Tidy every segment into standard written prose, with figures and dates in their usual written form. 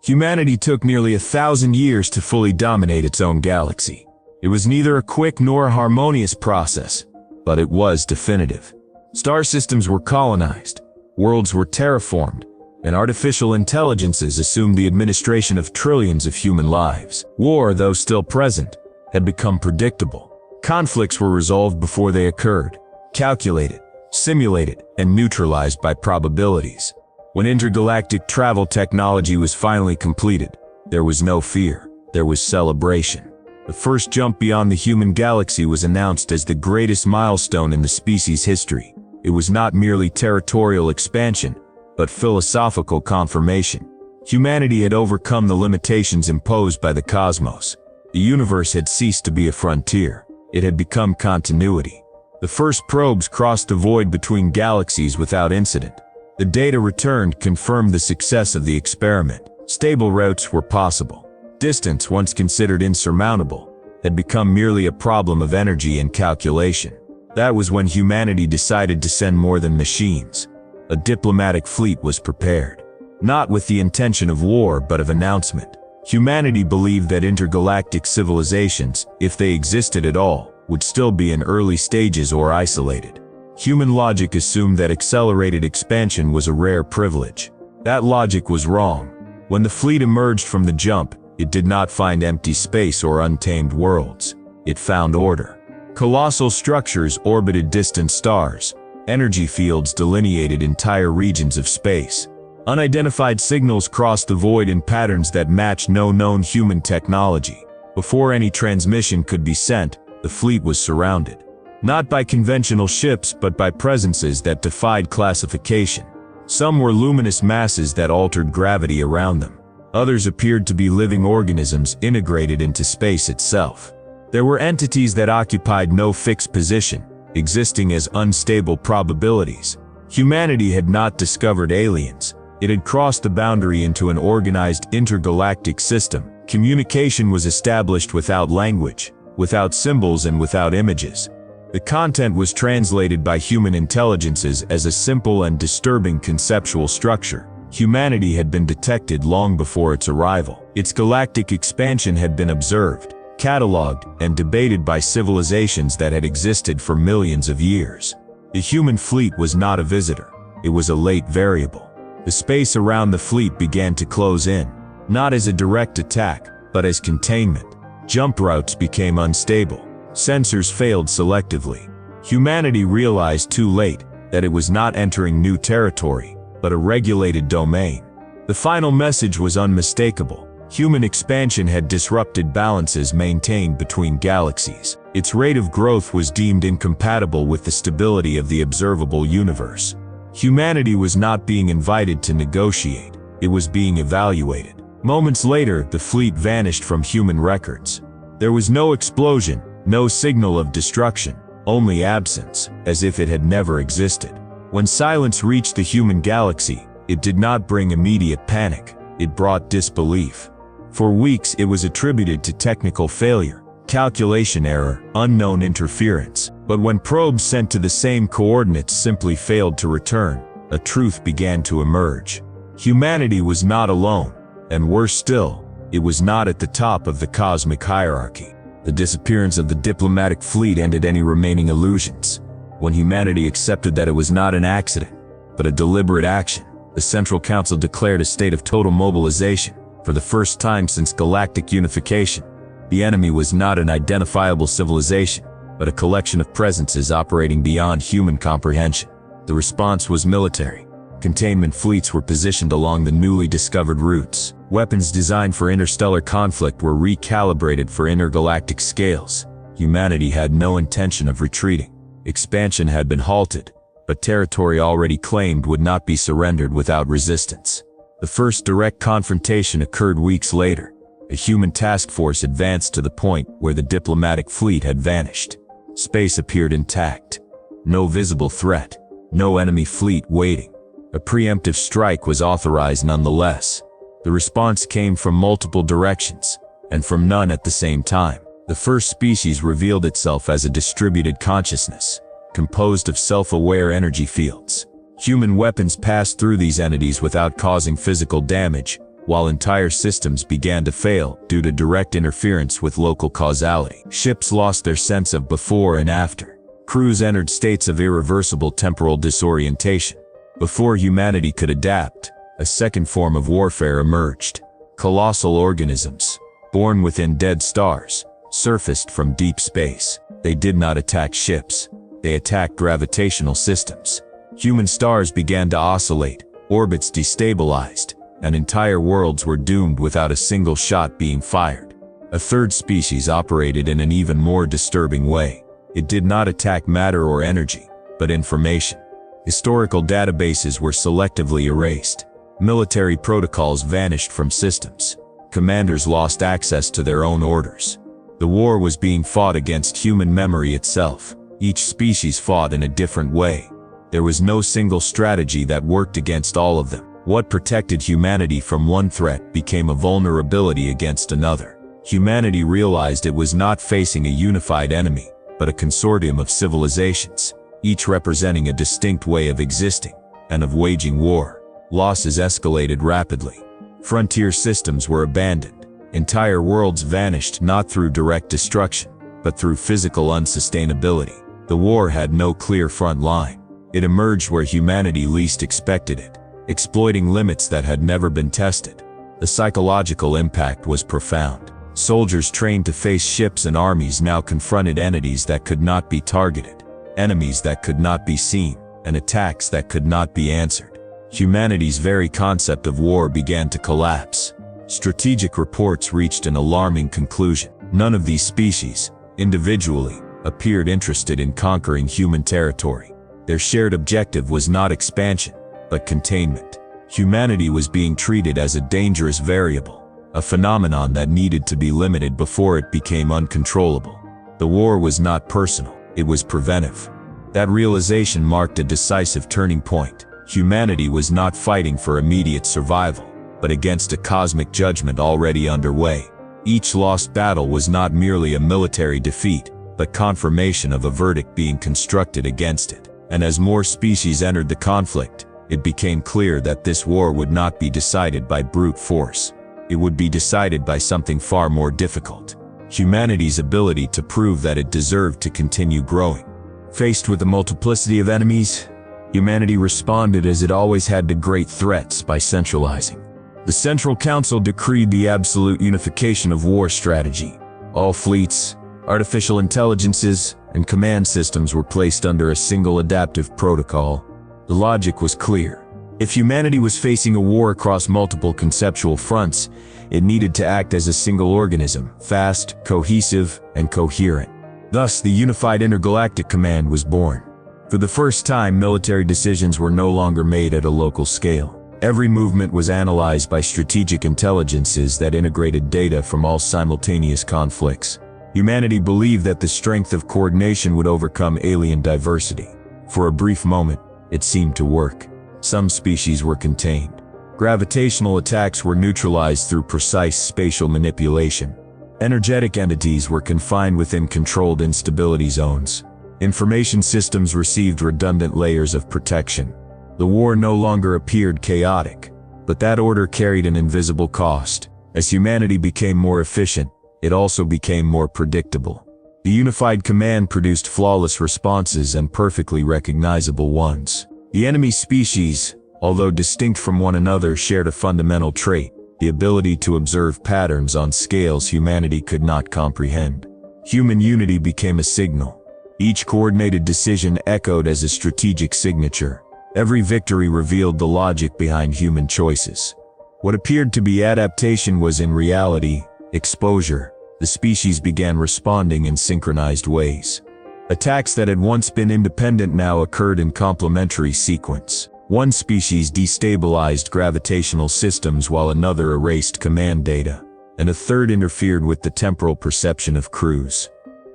Humanity took nearly 1,000 years to fully dominate its own galaxy. It was neither a quick nor a harmonious process, but it was definitive. Star systems were colonized, worlds were terraformed, and artificial intelligences assumed the administration of trillions of human lives. War, though still present, had become predictable. Conflicts were resolved before they occurred, calculated, simulated, and neutralized by probabilities. When intergalactic travel technology was finally completed, there was no fear, there was celebration. The first jump beyond the human galaxy was announced as the greatest milestone in the species' history. It was not merely territorial expansion, but philosophical confirmation. Humanity had overcome the limitations imposed by the cosmos. The universe had ceased to be a frontier. It had become continuity. The first probes crossed the void between galaxies without incident. The data returned confirmed the success of the experiment. Stable routes were possible. Distance, once considered insurmountable, had become merely a problem of energy and calculation. That was when humanity decided to send more than machines. A diplomatic fleet was prepared. Not with the intention of war, but of announcement. Humanity believed that intergalactic civilizations, if they existed at all, would still be in early stages or isolated. Human logic assumed that accelerated expansion was a rare privilege. That logic was wrong. When the fleet emerged from the jump, it did not find empty space or untamed worlds. It found order. Colossal structures orbited distant stars. Energy fields delineated entire regions of space. Unidentified signals crossed the void in patterns that matched no known human technology. Before any transmission could be sent, the fleet was surrounded. Not by conventional ships, but by presences that defied classification. Some were luminous masses that altered gravity around them. Others appeared to be living organisms integrated into space itself. There were entities that occupied no fixed position, existing as unstable probabilities. Humanity had not discovered aliens. It had crossed the boundary into an organized intergalactic system. Communication was established without language, without symbols, and without images. The content was translated by human intelligences as a simple and disturbing conceptual structure. Humanity had been detected long before its arrival. Its galactic expansion had been observed, catalogued, and debated by civilizations that had existed for millions of years. The human fleet was not a visitor. It was a late variable. The space around the fleet began to close in, not as a direct attack, but as containment. Jump routes became unstable. Sensors failed selectively. Humanity realized too late that it was not entering new territory, but a regulated domain. The final message was unmistakable. Human expansion had disrupted balances maintained between galaxies. Its rate of growth was deemed incompatible with the stability of the observable universe. Humanity was not being invited to negotiate. It was being evaluated. Moments later, the fleet vanished from human records. There was no explosion, no signal of destruction, only absence, as if it had never existed. When silence reached the human galaxy, it did not bring immediate panic. It brought disbelief. For weeks it was attributed to technical failure, calculation error, unknown interference. But when probes sent to the same coordinates simply failed to return, a truth began to emerge. Humanity was not alone, and worse still, it was not at the top of the cosmic hierarchy. The disappearance of the diplomatic fleet ended any remaining illusions. When humanity accepted that it was not an accident, but a deliberate action, the Central Council declared a state of total mobilization. For the first time since galactic unification, the enemy was not an identifiable civilization, but a collection of presences operating beyond human comprehension. The response was military. Containment fleets were positioned along the newly discovered routes. Weapons designed for interstellar conflict were recalibrated for intergalactic scales. Humanity had no intention of retreating. Expansion had been halted, but territory already claimed would not be surrendered without resistance. The first direct confrontation occurred weeks later. A human task force advanced to the point where the diplomatic fleet had vanished. Space appeared intact. No visible threat, no enemy fleet waiting. A preemptive strike was authorized nonetheless. The response came from multiple directions, and from none at the same time. The first species revealed itself as a distributed consciousness, composed of self-aware energy fields. Human weapons passed through these entities without causing physical damage, while entire systems began to fail due to direct interference with local causality. Ships lost their sense of before and after. Crews entered states of irreversible temporal disorientation. Before humanity could adapt, a second form of warfare emerged. Colossal organisms, born within dead stars, surfaced from deep space. They did not attack ships. They attacked gravitational systems. Human stars began to oscillate, orbits destabilized, and entire worlds were doomed without a single shot being fired. A third species operated in an even more disturbing way. It did not attack matter or energy, but information. Historical databases were selectively erased. Military protocols vanished from systems. Commanders lost access to their own orders. The war was being fought against human memory itself. Each species fought in a different way. There was no single strategy that worked against all of them. What protected humanity from one threat became a vulnerability against another. Humanity realized it was not facing a unified enemy, but a consortium of civilizations, each representing a distinct way of existing and of waging war. Losses escalated rapidly. Frontier systems were abandoned. Entire worlds vanished not through direct destruction, but through physical unsustainability. The war had no clear front line. It emerged where humanity least expected it, exploiting limits that had never been tested. The psychological impact was profound. Soldiers trained to face ships and armies now confronted entities that could not be targeted, enemies that could not be seen, and attacks that could not be answered. Humanity's very concept of war began to collapse. Strategic reports reached an alarming conclusion. None of these species, individually, appeared interested in conquering human territory. Their shared objective was not expansion, but containment. Humanity was being treated as a dangerous variable, a phenomenon that needed to be limited before it became uncontrollable. The war was not personal, it was preventive. That realization marked a decisive turning point. Humanity was not fighting for immediate survival, but against a cosmic judgment already underway. Each lost battle was not merely a military defeat, but confirmation of a verdict being constructed against it. And as more species entered the conflict, it became clear that this war would not be decided by brute force. It would be decided by something far more difficult: humanity's ability to prove that it deserved to continue growing. Faced with the multiplicity of enemies, humanity responded as it always had to great threats by centralizing. The Central Council decreed the absolute unification of war strategy. All fleets, artificial intelligences, and command systems were placed under a single adaptive protocol. The logic was clear. If humanity was facing a war across multiple conceptual fronts, it needed to act as a single organism, fast, cohesive, and coherent. Thus, the Unified Intergalactic Command was born. For the first time, military decisions were no longer made at a local scale. Every movement was analyzed by strategic intelligences that integrated data from all simultaneous conflicts. Humanity believed that the strength of coordination would overcome alien diversity. For a brief moment, it seemed to work. Some species were contained. Gravitational attacks were neutralized through precise spatial manipulation. Energetic entities were confined within controlled instability zones. Information systems received redundant layers of protection. The war no longer appeared chaotic, but that order carried an invisible cost. As humanity became more efficient, it also became more predictable. The unified command produced flawless responses and perfectly recognizable ones. The enemy species, although distinct from one another, shared a fundamental trait: the ability to observe patterns on scales humanity could not comprehend. Human unity became a signal. Each coordinated decision echoed as a strategic signature. Every victory revealed the logic behind human choices. What appeared to be adaptation was in reality exposure. The species began responding in synchronized ways. Attacks that had once been independent now occurred in complementary sequence. One species destabilized gravitational systems while another erased command data, and a third interfered with the temporal perception of crews.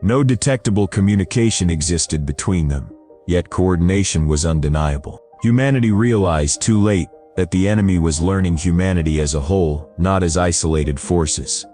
No detectable communication existed between them, yet coordination was undeniable. Humanity realized too late that the enemy was learning humanity as a whole, not as isolated forces.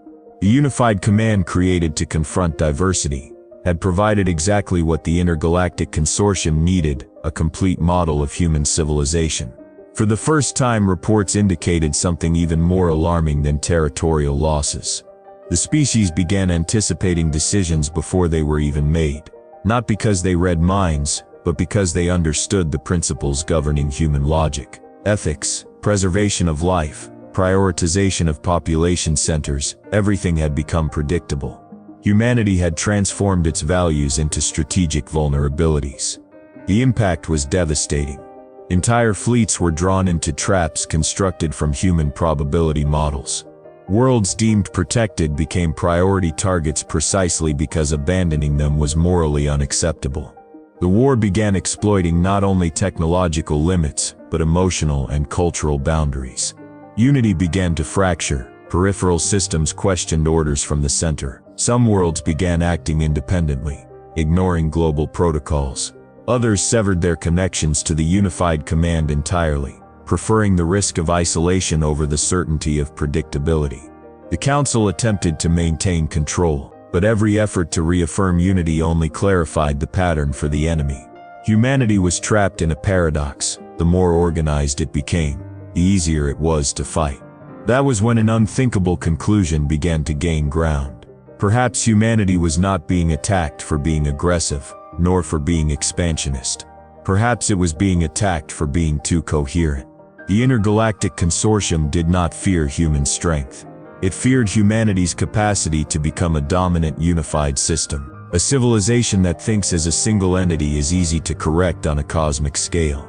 The unified command created to confront diversity had provided exactly what the intergalactic consortium needed: a complete model of human civilization. For the first time, reports indicated something even more alarming than territorial losses. The species began anticipating decisions before they were even made, not because they read minds, but because they understood the principles governing human logic, ethics, preservation of life, prioritization of population centers. Everything had become predictable. Humanity had transformed its values into strategic vulnerabilities. The impact was devastating. Entire fleets were drawn into traps constructed from human probability models. Worlds deemed protected became priority targets precisely because abandoning them was morally unacceptable. The war began exploiting not only technological limits, but emotional and cultural boundaries. Unity began to fracture. Peripheral systems questioned orders from the center. Some worlds began acting independently, ignoring global protocols. Others severed their connections to the unified command entirely, preferring the risk of isolation over the certainty of predictability. The Council attempted to maintain control, but every effort to reaffirm unity only clarified the pattern for the enemy. Humanity was trapped in a paradox. The more organized it became, the easier it was to fight. That was when an unthinkable conclusion began to gain ground. Perhaps humanity was not being attacked for being aggressive, nor for being expansionist. Perhaps it was being attacked for being too coherent. The intergalactic consortium did not fear human strength. It feared humanity's capacity to become a dominant unified system. A civilization that thinks as a single entity is easy to correct on a cosmic scale.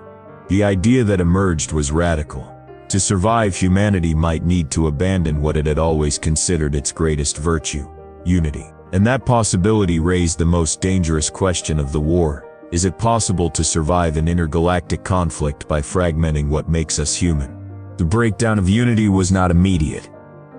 The idea that emerged was radical. To survive, humanity might need to abandon what it had always considered its greatest virtue, unity. And that possibility raised the most dangerous question of the war. Is it possible to survive an intergalactic conflict by fragmenting what makes us human? The breakdown of unity was not immediate.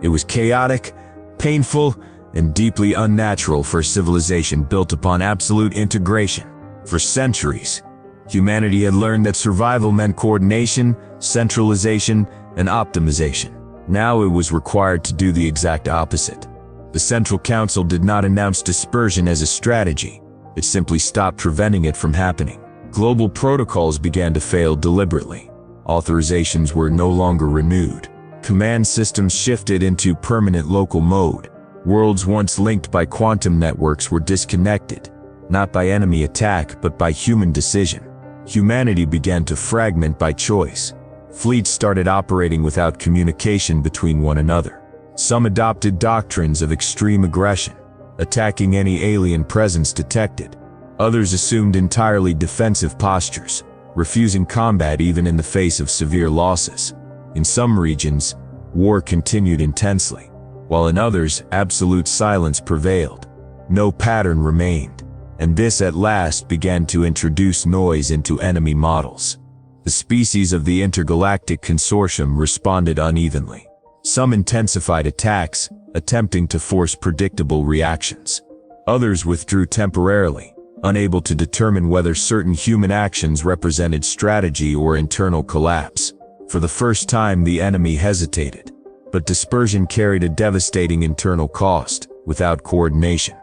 It was chaotic, painful, and deeply unnatural for a civilization built upon absolute integration. For centuries, humanity had learned that survival meant coordination, centralization, and optimization. Now it was required to do the exact opposite. The Central Council did not announce dispersion as a strategy. It simply stopped preventing it from happening. Global protocols began to fail deliberately. Authorizations were no longer renewed. Command systems shifted into permanent local mode. Worlds once linked by quantum networks were disconnected, not by enemy attack but by human decision. Humanity began to fragment by choice. Fleets started operating without communication between one another. Some adopted doctrines of extreme aggression, attacking any alien presence detected. Others assumed entirely defensive postures, refusing combat even in the face of severe losses. In some regions, war continued intensely, while in others, absolute silence prevailed. No pattern remained, and this at last began to introduce noise into enemy models. The species of the intergalactic consortium responded unevenly. Some intensified attacks, attempting to force predictable reactions. Others withdrew temporarily, unable to determine whether certain human actions represented strategy or internal collapse. For the first time, the enemy hesitated. But dispersion carried a devastating internal cost. Without coordination,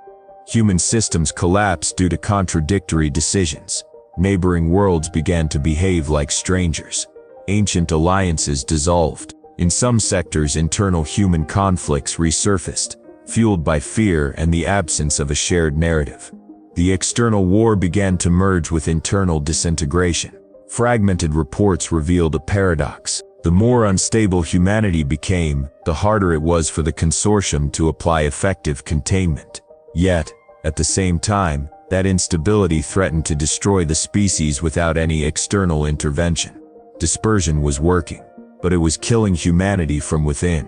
human systems collapsed due to contradictory decisions. Neighboring worlds began to behave like strangers. Ancient alliances dissolved. In some sectors, internal human conflicts resurfaced, fueled by fear and the absence of a shared narrative. The external war began to merge with internal disintegration. Fragmented reports revealed a paradox. The more unstable humanity became, the harder it was for the consortium to apply effective containment. Yet, at the same time, that instability threatened to destroy the species without any external intervention. Dispersion was working, but it was killing humanity from within.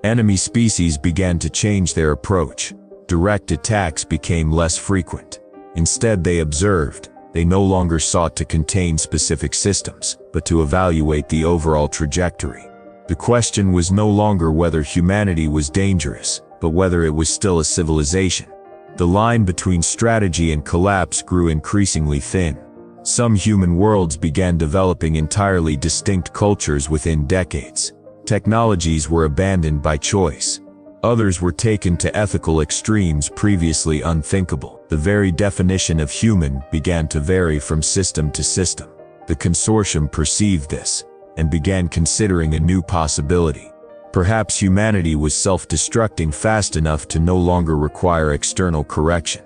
Enemy species began to change their approach. Direct attacks became less frequent. Instead, they observed. They no longer sought to contain specific systems, but to evaluate the overall trajectory. The question was no longer whether humanity was dangerous, but whether it was still a civilization. The line between strategy and collapse grew increasingly thin. Some human worlds began developing entirely distinct cultures within decades. Technologies were abandoned by choice. Others were taken to ethical extremes previously unthinkable. The very definition of human began to vary from system to system. The consortium perceived this. and began considering a new possibility. Perhaps humanity was self-destructing fast enough to no longer require external correction.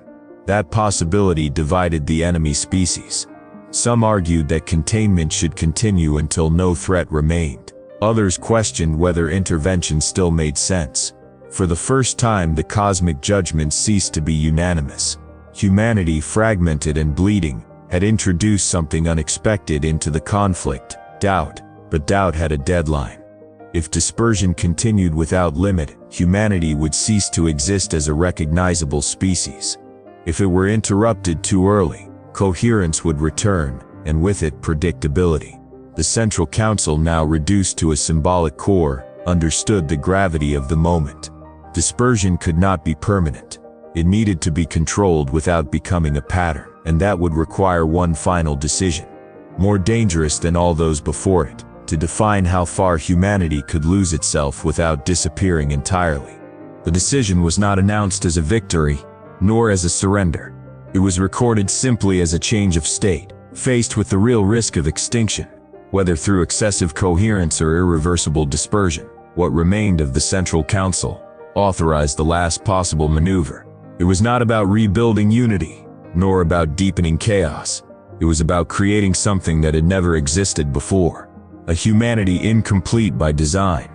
That possibility divided the enemy species. Some argued that containment should continue until no threat remained. Others questioned whether intervention still made sense. For the first time, the cosmic judgment ceased to be unanimous. Humanity, fragmented and bleeding, had introduced something unexpected into the conflict: doubt. But doubt had a deadline. If dispersion continued without limit, humanity would cease to exist as a recognizable species. If it were interrupted too early, coherence would return, and with it predictability. The Central Council, now reduced to a symbolic core, understood the gravity of the moment. Dispersion could not be permanent. It needed to be controlled without becoming a pattern, and that would require one final decision, more dangerous than all those before it, to define how far humanity could lose itself without disappearing entirely. The decision was not announced as a victory, nor as a surrender. It was recorded simply as a change of state, faced with the real risk of extinction, whether through excessive coherence or irreversible dispersion. What remained of the Central Council authorized the last possible maneuver. It was not about rebuilding unity, nor about deepening chaos. It was about creating something that had never existed before, a humanity incomplete by design.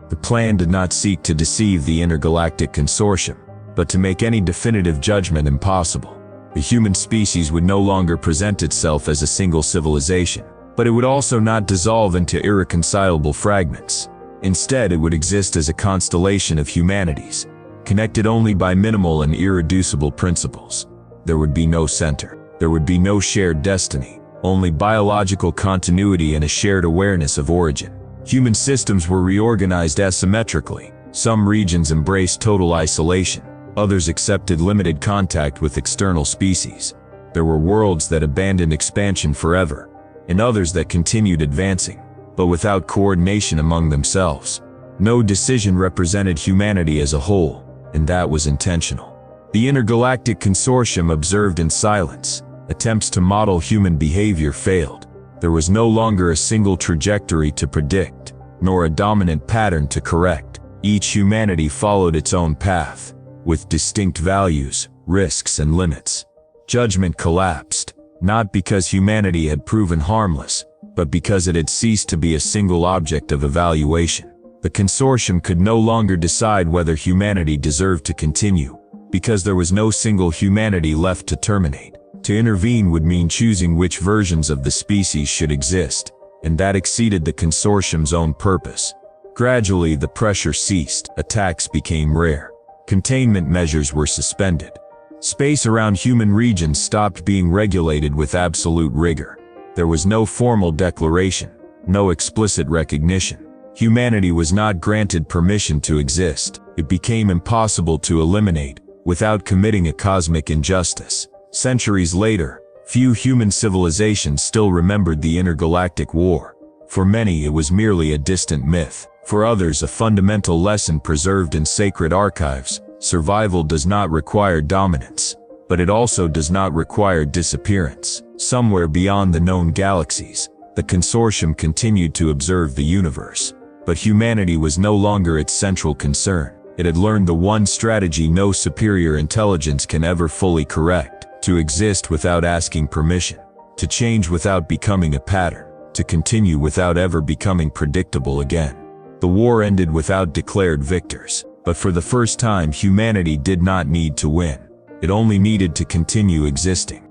The plan did not seek to deceive the intergalactic consortium, but to make any definitive judgment impossible. The human species would no longer present itself as a single civilization, but it would also not dissolve into irreconcilable fragments. Instead, it would exist as a constellation of humanities, connected only by minimal and irreducible principles. There would be no center. There would be no shared destiny, only biological continuity and a shared awareness of origin. Human systems were reorganized asymmetrically. Some regions embraced total isolation. Others accepted limited contact with external species. There were worlds that abandoned expansion forever, and others that continued advancing, but without coordination among themselves. No decision represented humanity as a whole, and that was intentional. The intergalactic consortium observed in silence. Attempts to model human behavior failed. There was no longer a single trajectory to predict, nor a dominant pattern to correct. Each humanity followed its own path, with distinct values, risks, and limits. Judgment collapsed, not because humanity had proven harmless, but because it had ceased to be a single object of evaluation. The consortium could no longer decide whether humanity deserved to continue, because there was no single humanity left to terminate. To intervene would mean choosing which versions of the species should exist, and that exceeded the consortium's own purpose. Gradually, the pressure ceased. Attacks became rare. Containment measures were suspended. Space around human regions stopped being regulated with absolute rigor. There was no formal declaration, no explicit recognition. Humanity was not granted permission to exist. It became impossible to eliminate, without committing a cosmic injustice. Centuries later, few human civilizations still remembered the intergalactic war. For many, it was merely a distant myth. For others, a fundamental lesson preserved in sacred archives. Survival does not require dominance, but it also does not require disappearance. Somewhere beyond the known galaxies, the consortium continued to observe the universe. But humanity was no longer its central concern. It had learned the one strategy no superior intelligence can ever fully correct: to exist without asking permission, to change without becoming a pattern, to continue without ever becoming predictable again. The war ended without declared victors, but for the first time humanity did not need to win. It only needed to continue existing.